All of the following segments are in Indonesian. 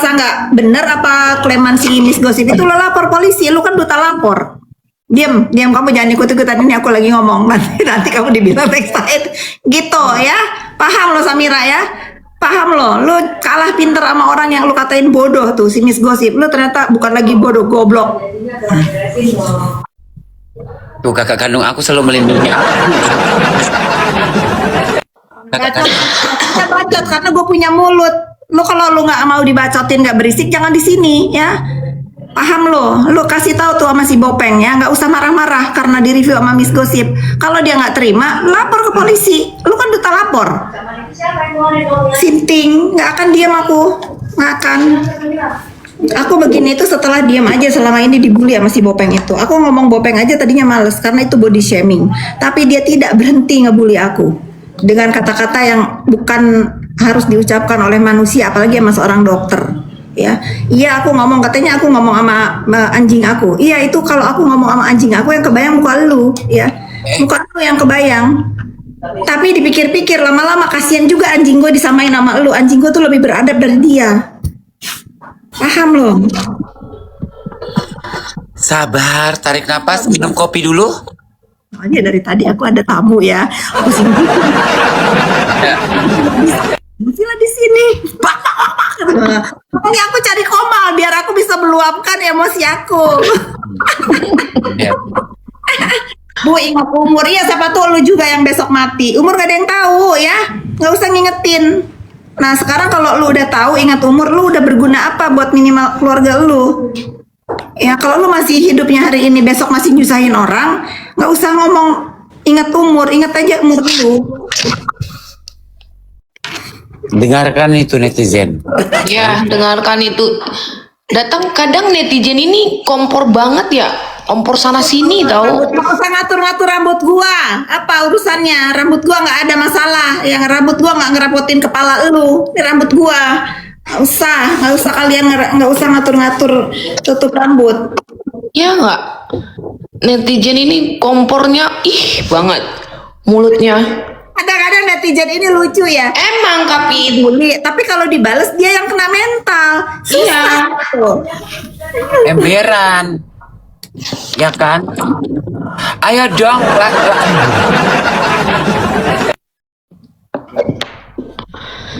merasa nggak benar apa klaim si Miss Gosip itu, lo lapor polisi, lo kan duta lapor. Diam, kamu jangan ikut-ikutan, ini aku lagi ngomong, nanti kamu dibilang backside gitu ya. Paham lo Samira ya? Paham lo, lu kalah pinter sama orang yang lu katain bodoh tuh, si Miss Gosip. Lu ternyata bukan lagi bodoh, goblok. Tuh kakak kandung aku selalu melindungi aku. Bacot karena gue punya mulut. Lu kalau lu nggak mau dibacotin, nggak berisik, jangan di sini ya. Paham lo? Lu kasih tahu tuh sama si Bopeng ya, nggak usah marah-marah karena di review sama Miss Gosip. Kalau dia nggak terima, lapor ke polisi. Lu kan duta lapor. Sinting, nggak akan diam aku, nggak akan. Aku begini itu setelah diam aja selama ini dibully sama si Bopeng itu. Aku ngomong Bopeng aja tadinya males karena itu body shaming. Tapi dia tidak berhenti ngebully aku dengan kata-kata yang bukan harus diucapkan oleh manusia, apalagi sama seorang dokter. Ya, iya aku ngomong, katanya aku ngomong sama anjing aku. Iya itu kalau aku ngomong sama anjing aku yang kebayang muka lu, ya muka lu yang kebayang. Tapi dipikir-pikir lama-lama kasihan juga anjing gue disamain sama lu. Anjing gue tuh lebih beradab dari dia. Paham lo? Sabar, tarik napas, minum kopi dulu. Soalnya dari tadi aku ada tamu ya. Pusing. Sila di sini. Pokoknya aku cari Komal biar aku bisa meluapkan emosi aku. Bu, ingat umur. Iya, siapa tuh lu juga yang besok mati. Umur gak ada yang tahu ya. Gak usah ngingetin. Nah, sekarang kalau lu udah tahu ingat umur, lu udah berguna apa buat minimal keluarga lu? Ya, kalau lu masih hidupnya hari ini, besok masih nyusahin orang, gak usah ngomong ingat umur. Ingat aja umur lu. Dengarkan itu netizen. Ya, dengarkan itu. Datang kadang netizen ini kompor banget ya. Kompor sana sini tahu. Gak usah ngatur-ngatur rambut gua. Apa urusannya? Rambut gua nggak ada masalah. Yang rambut gua nggak ngerapotin kepala lu. Ini rambut gua. Nggak usah kalian nggak usah ngatur-ngatur tutup rambut. Ya nggak. Netizen ini kompornya banget mulutnya. Kadang-kadang netizen ini lucu ya. Emang tapi Bully, tapi kalau dibales dia yang kena mental. iya. Emberan. Ya kan? Ayo dong.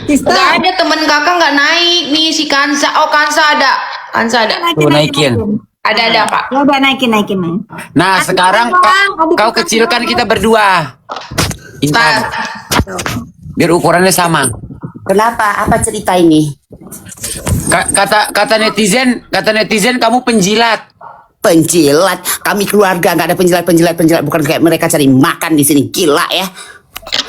Nggak ada temen kakak nggak naik nih si Kansa. Oh Kansa ada. Kansa ada. Tuh, naikin. Ada kak. Ya udah naikin. Nah sekarang kau kecilkan kita berdua. Intan. Biar ukurannya sama. Kenapa? Apa cerita ini? Kata netizen kamu penjilat. Penjilat? Kami keluarga nggak ada penjilat. Bukan kayak mereka cari makan di sini. Gila ya.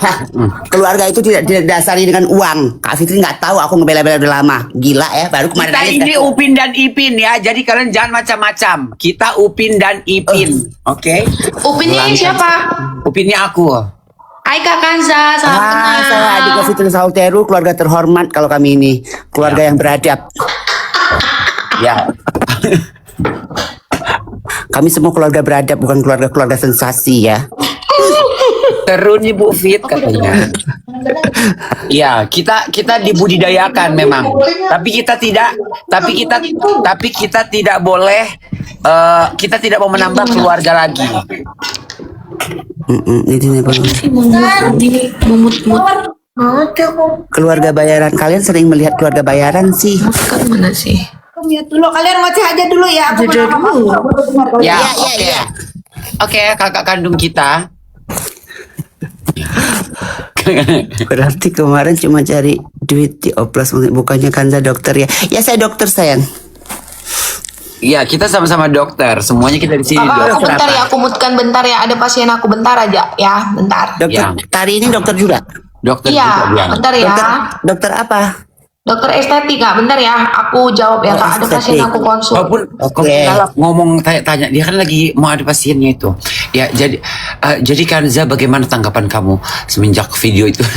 Hah, keluarga itu tidak didasari dengan uang. Kak Fitri nggak tahu aku ngebela-bela udah lama. Gila ya. Baru kemarin Kita ini Upin dan Ipin ya. Jadi kalian jangan macam-macam. Kita Upin dan Ipin. Oke? Upinnya siapa? Upinnya aku. Hai Kak Kansa, salam kenal. Saya adik Kak Fitri Sauteru, keluarga terhormat kalau kami ini. Keluarga yang beradab. Ya. Kami semua keluarga beradab, bukan keluarga sensasi ya. Terus nih Bu Fit katanya. Ya, kita dibudidayakan memang. Tapi kita tidak boleh kita tidak mau menambah keluarga lagi. Keluarga bayaran, kalian sering melihat keluarga bayaran sih. Kan mana sih? Lihat dulu, kalian ngoceh aja dulu ya. Aku dulu. Ya, oke. Oke, kakak kandung kita. Berarti kemarin cuma cari duit di oplos, bukannya Kanza dokter ya? Ya saya dokter sayang. Ya, kita sama-sama dokter. Semuanya kita di sini Kakak, aku dokter. bentar ya, aku mutkan bentar ya. Ada pasien aku bentar aja ya, bentar. Dokter Ya. Tari ini dokter juga. Dokter Iya, juga bilang. bentar ya. Dokter apa? Dokter estetik Kak, bentar ya. Aku jawab ya Oh, Kak. Ada pasien estetik. aku konsul. Walaupun kalau ngomong tanya dia kan lagi mau ada pasiennya itu. Ya, jadi Kanza, bagaimana tanggapan kamu semenjak video itu?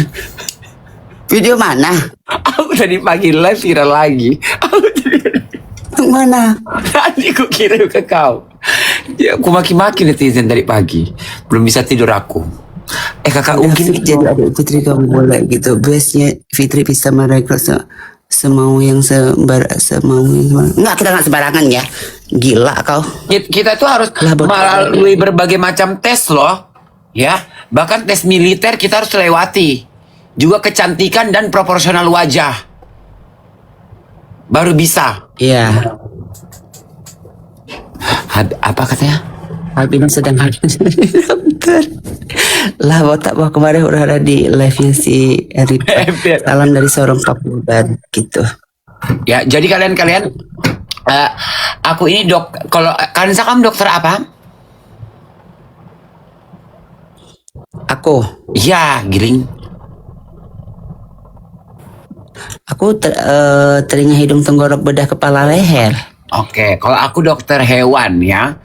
Video mana? Aku tadi pagi live viral lagi. Yang mana? Tadi aku kirim ke kau. Ya, aku maki-maki netizen dari pagi. Belum bisa tidur aku. Kakak mungkin Jadi adik Fitri kamu boleh gitu. Biasanya Fitri bisa merekrut semau yang semau enggak, kita nggak sembarangan ya, gila kau. Kita tuh harus Lah, betul. melalui berbagai macam tes loh, ya. Bahkan tes militer kita harus lewati. Juga kecantikan dan proporsional wajah. Baru bisa. Iya. Apa katanya? Habibin sedang dokter. Lah botak bahwa kemarin udah ada di live-nya si Rita. Salam dari seorang Papua gitu. Ya, jadi kalian aku ini kalau Kanza, kamu dokter apa? Aku Ya, giling. telinga hidung tenggorok bedah kepala leher. Oke, kalau aku dokter hewan ya.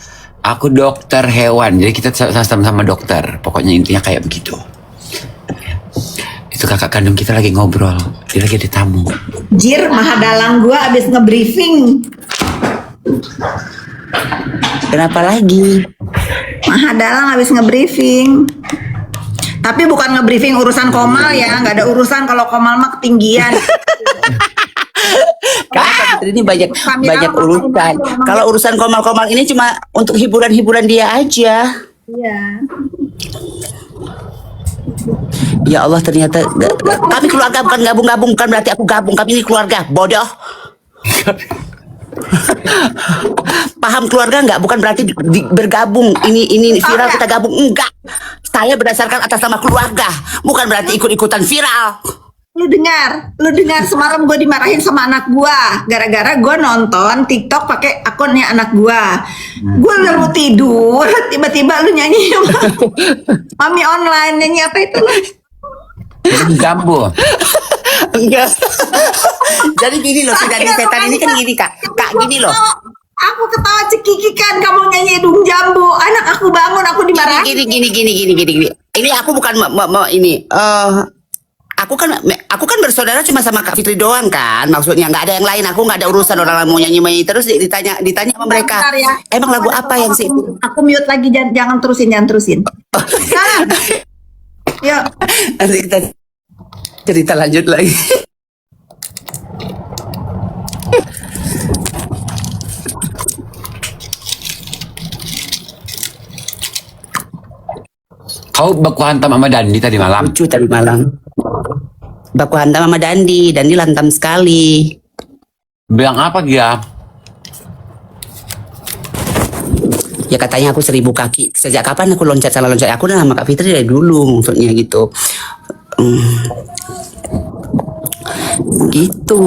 Aku dokter hewan. Jadi kita sama-sama dokter. Pokoknya intinya kayak begitu. Itu kakak kandung kita lagi ngobrol. Dia lagi ada tamu. Jir, Mahadalang gua abis ngebriefing. Kenapa lagi? Mahadalang abis ngebriefing. Tapi bukan ngebriefing urusan Komal ya, nggak ada urusan kalau Komal mah ketinggian. Karena ini banyak Kamera urusan. memang- Kalau urusan komal-komal ini cuma untuk hiburan-hiburan dia aja. Iya. Ya Allah, ternyata kami keluarga bukan gabung-gabung, bukan berarti aku gabung. Kami ini keluarga, bodoh. Paham keluarga nggak? Bukan berarti bergabung. Ini viral kita gabung, enggak. Saya berdasarkan atas nama keluarga, bukan berarti ikut-ikutan viral. Lu dengar semalam gue dimarahin sama anak gue gara-gara gue nonton TikTok pakai akunnya anak gue. Gue udah mau tidur, tiba-tiba lu nyanyi Mami online, nyanyi apa itu lu? Jambu. Enggak. Jadi gini loh, si Dani setan ini kan gini kak gini loh. Aku ketawa cekikikan kamu nyanyi Dung Jambu. Anak aku bangun, aku dimarahin. Gini. Ini aku bukan ini. Aku kan bersaudara cuma sama Kak Fitri doang kan, maksudnya nggak ada yang lain. Aku nggak ada urusan orang mau nyanyi terus ditanya sama mereka. Bentar ya. Emang lagu apa yang sih? Aku mute lagi, jangan terusin. Salah. Yuk. Nanti kita cerita lanjut lagi. Kau baku hantam sama Dandi tadi malam. Lucu tadi malam. Baku hantam sama Dandi lantam sekali. Bilang apa dia? Ya katanya aku 1000 kaki. Sejak kapan aku salah loncat? Aku udah sama Kak Fitri dari dulu, maksudnya gitu. Gitu.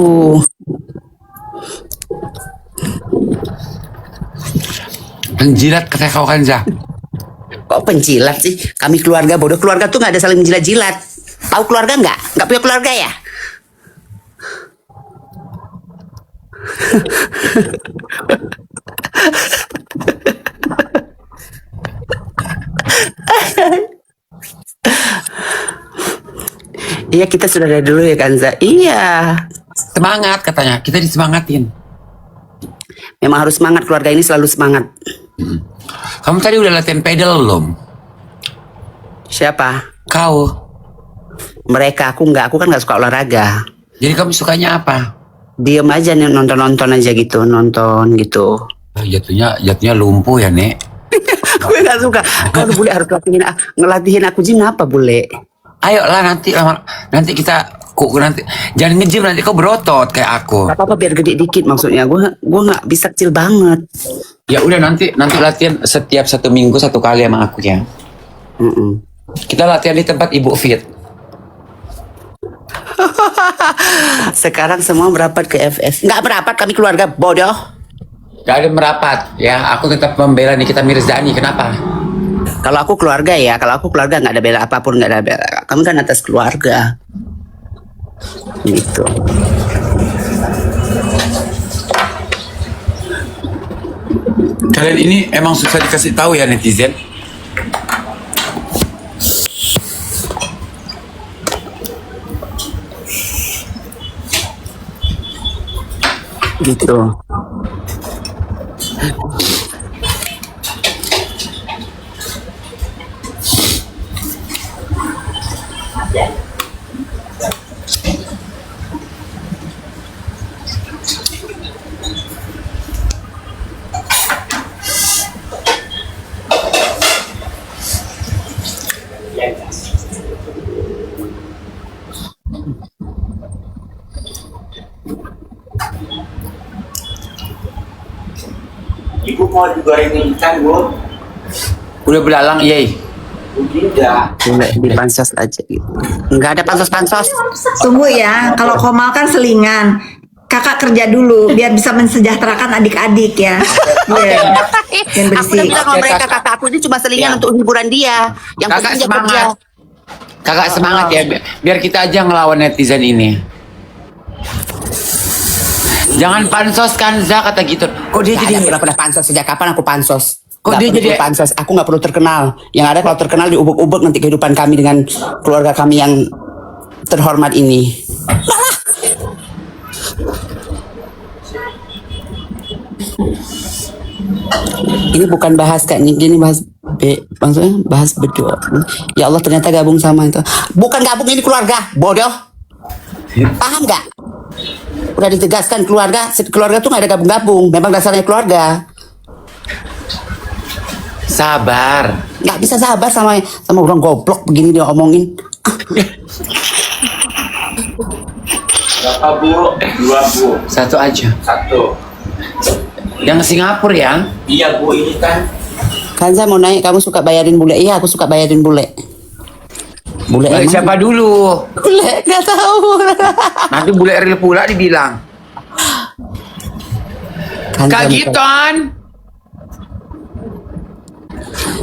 Penjilat katanya kau Kanza. Kok penjilat sih? Kami keluarga bodoh. Keluarga tuh nggak ada saling menjilat-jilat. Tahu keluarga nggak? Nggak punya keluarga ya? Iya, kita sudah dari dulu ya Kanza. Iya. Semangat katanya. Kita disemangatin. Memang harus semangat, keluarga ini selalu semangat. Kamu tadi udah latihan pedal belum? Siapa? Kau. Mereka, aku nggak. Aku kan nggak suka olahraga. Jadi kamu sukanya apa? Diem aja nih, nonton aja gitu, nonton gitu. Jatuhnya lumpuh ya, Nek. Gue nggak suka. Kalau bule harus ngelatihin aku gym apa bule? Ayolah nanti kita nanti jangan nge-gym, nanti kau berotot kayak aku. Gak apa-apa, biar gede dikit maksudnya. Gue nggak bisa kecil banget. Ya udah nanti latihan setiap 1 minggu 1 kali sama aku ya. Kita latihan di tempat Ibu Fit. Sekarang semua merapat ke FS. Nggak merapat, kami keluarga bodoh. Gak ada merapat ya. Aku tetap membela Nikita Mirzani. Kenapa? Kalau aku keluarga ya, nggak ada bela apapun, nggak ada bela. Kami kan atas keluarga. Gitu. Kalian ini emang susah dikasih tahu ya netizen. Gitu. mau digorengin ikan, Bu. Udah belalang, Yey. Udah. Di pansos aja gitu. Nggak ada pansos-pansos. Tunggu ya, kalau Komal kan selingan. Kakak kerja dulu biar bisa mensejahterakan adik-adik ya. Iya. Yang Aku udah bersih. bilang sama mereka, kakak aku ini cuma selingan Iya. untuk hiburan dia. Yang Kakak penting dia semangat. kerja. Kakak semangat ya, biar kita aja ngelawan netizen ini. Jangan pansos kan, Za, kata gitu. Kok dia Nggak jadi ada pernah pansos, sejak kapan aku pansos? Kok Nggak dia perlu jadi- pansos? Aku nggak perlu terkenal. Yang ada kalau terkenal diubek-ubek nanti kehidupan kami dengan keluarga kami yang terhormat ini. Ini bukan bahas kayak gini, bahas maksudnya bahas berdoa. Ya Allah, ternyata gabung sama itu. Bukan gabung, ini keluarga, bodoh. Paham nggak? Udah ditegaskan keluarga tuh nggak ada gabung-gabung. Memang dasarnya keluarga. sabar. Nggak bisa sabar sama orang goblok begini dia omongin. Berapa, Bu? 2, Bu. Satu aja. 1. Yang Singapura ya. Iya, Bu, ini kan. Kanza mau naik, kamu suka bayarin bule? Iya, aku suka bayarin bule. Bule Bule emang? siapa dulu? Bule, nggak tahu. Nanti bule real pula dibilang. Kanza Kak mau- Giton.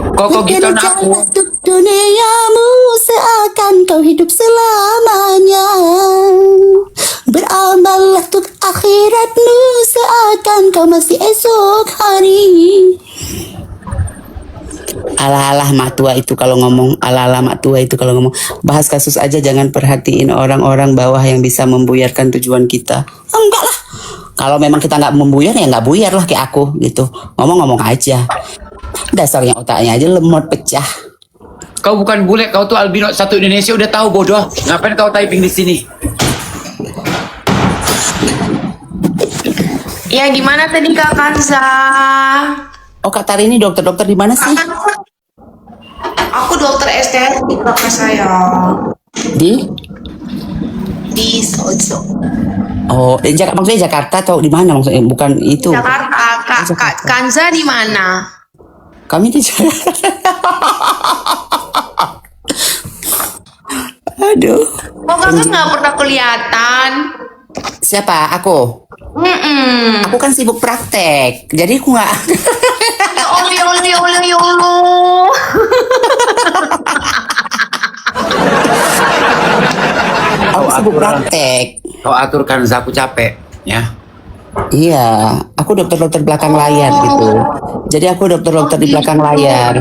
Kok Giton aku. Untuk duniamu seakan kau hidup selamanya. Beramallah untuk akhiratmu seakan kau masih esok hari. Ala-ala mak tua itu kalau ngomong, ala-ala mak tua itu kalau ngomong. Bahas kasus aja, jangan perhatiin orang-orang bawah yang bisa membuyarkan tujuan kita. Enggak lah. Kalau memang kita nggak membuyar ya nggak buyar lah kayak aku gitu. Ngomong-ngomong aja. Dasarnya otaknya aja lemot pecah. Kau bukan bule, kau tuh albino satu Indonesia udah tahu bodoh. Ngapain kau typing di sini? Ya gimana tadi Kak Kanza? Oh Kak Tari ini dokter-dokter di mana sih? Aku dokter estetik kakak saya Di? di Sojo, Oh, maksudnya Jakarta atau di mana maksudnya? Bukan itu. Jakarta. Kak Kanza di mana? Kami di Jakarta. Aduh. Kok kakak nggak pernah kelihatan? Siapa? Aku. Aku kan sibuk praktek. Jadi aku nggak. Ya Allah, ya Allah, ya Allah, ya Allah. Aku sibuk praktek. Kau aturkan Zaku capek, ya. Iya, aku dokter-dokter belakang layar gitu. Jadi aku dokter-dokter di belakang layar.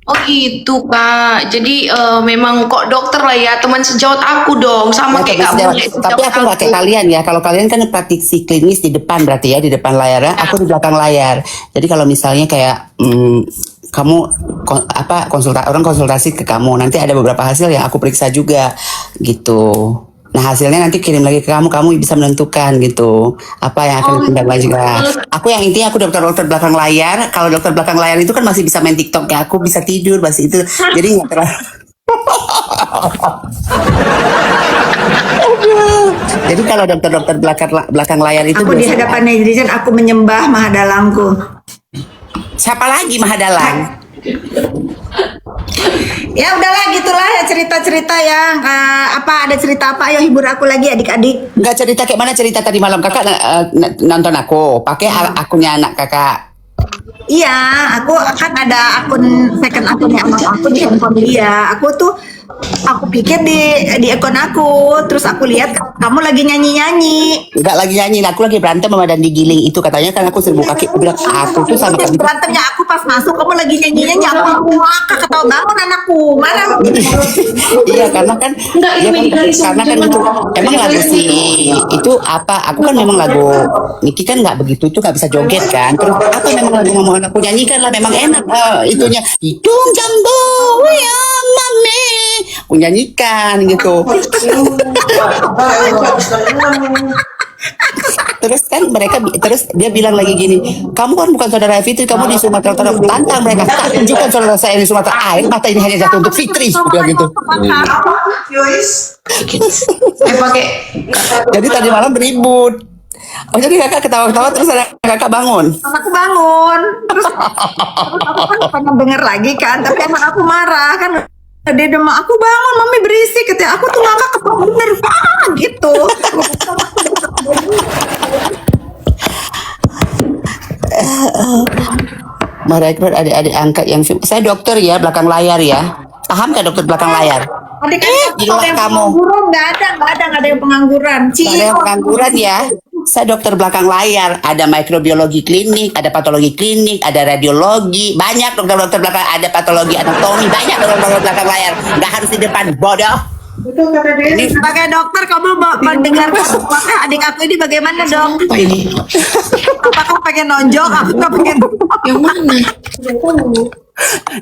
Oh gitu Kak. Jadi memang kok dokter lah ya, teman sejawat aku dong, sama Ya, kayak Kak tapi Bule. tapi aku nggak kayak kalian ya. Kalau kalian kan praktisi klinis di depan berarti ya, di depan layar. Aku di belakang layar. Jadi kalau misalnya kayak kamu orang konsultasi ke kamu, nanti ada beberapa hasil yang aku periksa juga gitu. Nah hasilnya nanti kirim lagi ke kamu bisa menentukan gitu apa yang akan ditindaklanjuti. Aku yang intinya aku dokter belakang layar. Kalau dokter belakang layar itu kan masih bisa main TikTok ya, aku bisa tidur masih itu. Jadi nggak terlalu. Jadi kalau dokter belakang layar itu Aku di biasanya- hadapan netizen aku menyembah Mahadalangku. siapa lagi Mahadalang? Ya udahlah gitulah ya cerita-cerita ya. Apa ada cerita apa? Ayo hibur aku lagi adik-adik. Nggak cerita kayak mana cerita tadi malam kakak nonton aku pakai akunnya anak kakak. Iya, aku kan ada second akunnya anak aku di handphone dia. Aku pikir di akun aku, terus aku lihat kamu lagi nyanyi-nyanyi. Nggak lagi nyanyi, aku lagi berantem sama Dandi Giling itu katanya kan aku seribu kaki. Aku bilang aku tuh sama Terus kamu. berantemnya aku pas masuk kamu lagi nyanyi-nyanyi aku ngakak ketawa bangun anakku. Mana? Iya karena kan karena kan itu emang lagu si itu apa aku kan memang lagu Niki kan nggak begitu tuh nggak bisa joget kan terus apa memang lagu mau aku nyanyikan lah memang enak itunya hidung jambu ya mami aku nyanyikan gitu. Terus kan terus dia bilang lagi gini, kamu kan bukan saudara Fitri, kamu di Sumatera Utara. Tantang mereka, tak tunjukkan saudara saya di Sumatera. Air mata ini hanya jatuh untuk Fitri, aku bilang gitu. Pakai Jadi tadi malam ribut. Oh jadi kakak ketawa-ketawa terus ada kakak bangun. Anakku bangun, terus aku kan pengen denger lagi kan, tapi anak aku marah kan. Dia demam, aku bangun, mami berisik. Katanya, aku tuh ngakak ketawa bener, gitu. Mereka adik-adik angkat yang saya dokter ya belakang layar ya. Paham nggak dokter belakang layar? Adik kan gila yang kamu. pengangguran, nggak ada yang pengangguran. Nggak ada yang pengangguran ya. Saya dokter belakang layar. Ada mikrobiologi klinik, ada patologi klinik, ada radiologi. Banyak dokter-dokter belakang, ada patologi anatomi. Banyak dokter belakang layar. Nggak harus di depan, bodoh. Betul kata dia. Sebagai dokter, kamu mendengar apakah adik aku ini bagaimana dong? Apa ini? Apakah pengen nonjok? Apakah pengen Yang mana?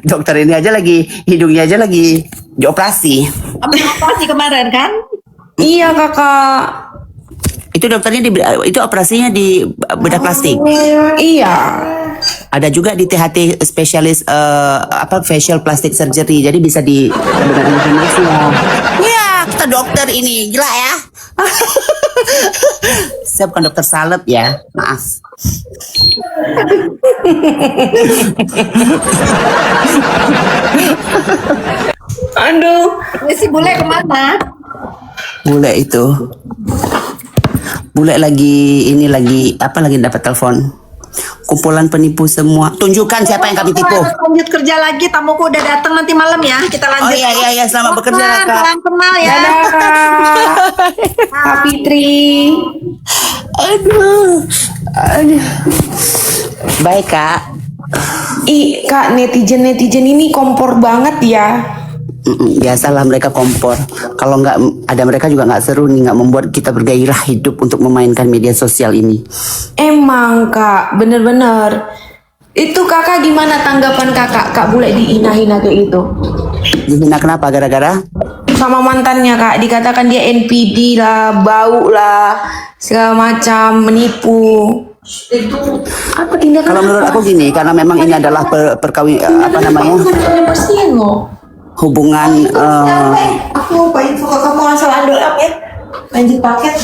Dokter ini aja lagi, hidungnya aja lagi dioperasi. operasi kemarin kan? Iya kakak. Itu dokternya itu operasinya di bedah plastik. Iya. Ada juga di THT spesialis facial plastic surgery. Jadi bisa di bedah informasi ya. Iya, kita dokter ini gila ya. Saya bukan dokter salep ya, maaf. Aduh. Ini si bule kemana? Bule itu. Bule lagi lagi dapat telepon. Kumpulan penipu semua. Tunjukkan siapa yang kami tipu. Lanjut kerja lagi, tamuku udah datang nanti malam ya. Kita Oh lanjut. iya, selamat bekerja Salam Kakak. kenal ya. Dadah Kak Fitri. Aduh. Baik Kak. Ih kak, netizen ini kompor banget ya. Biasalah mereka kompor. Kalau nggak ada mereka juga nggak seru nih, nggak membuat kita bergairah hidup untuk memainkan media sosial ini. Emang kak, bener-bener. Itu kakak gimana tanggapan kakak? Kak bule dihina-hina kayak gitu. Dihina kenapa? Gara-gara? Sama mantannya kak, dikatakan dia NPD lah, bau lah, segala macam, menipu. Itu apa tindakan? Kalau menurut aku gini, karena memang ini adalah Bersihin loh. hubungan Aku baik suka kamu asal andol ya. Lanjut paket.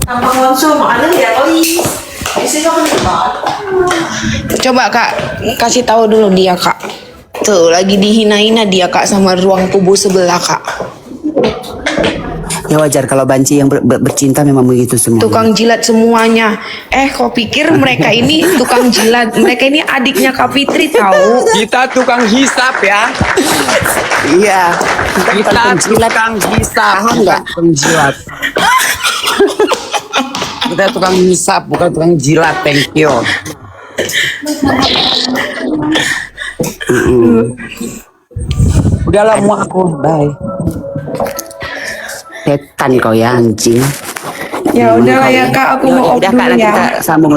Tanpa konsul makanya ya kali. Isinya kan Coba kak, kasih tahu dulu dia kak. Tuh lagi dihina-hina dia kak sama ruang kubu sebelah kak. ya wajar kalau banci yang bercinta memang begitu semua. Tukang jilat semuanya. Kau pikir mereka ini tukang jilat? Mereka ini adiknya Kak Fitri tahu. Kita tukang hisap ya. Iya. Kita tukang hisap, Paham nggak? tukang jilat. Kita tukang hisap, bukan tukang jilat. Thank you. Udahlah mau aku, bye. Setan kau ya anjing. Ya udahlah ya kak, aku mau off Udah Kak, dulu nanti ya. kita sambung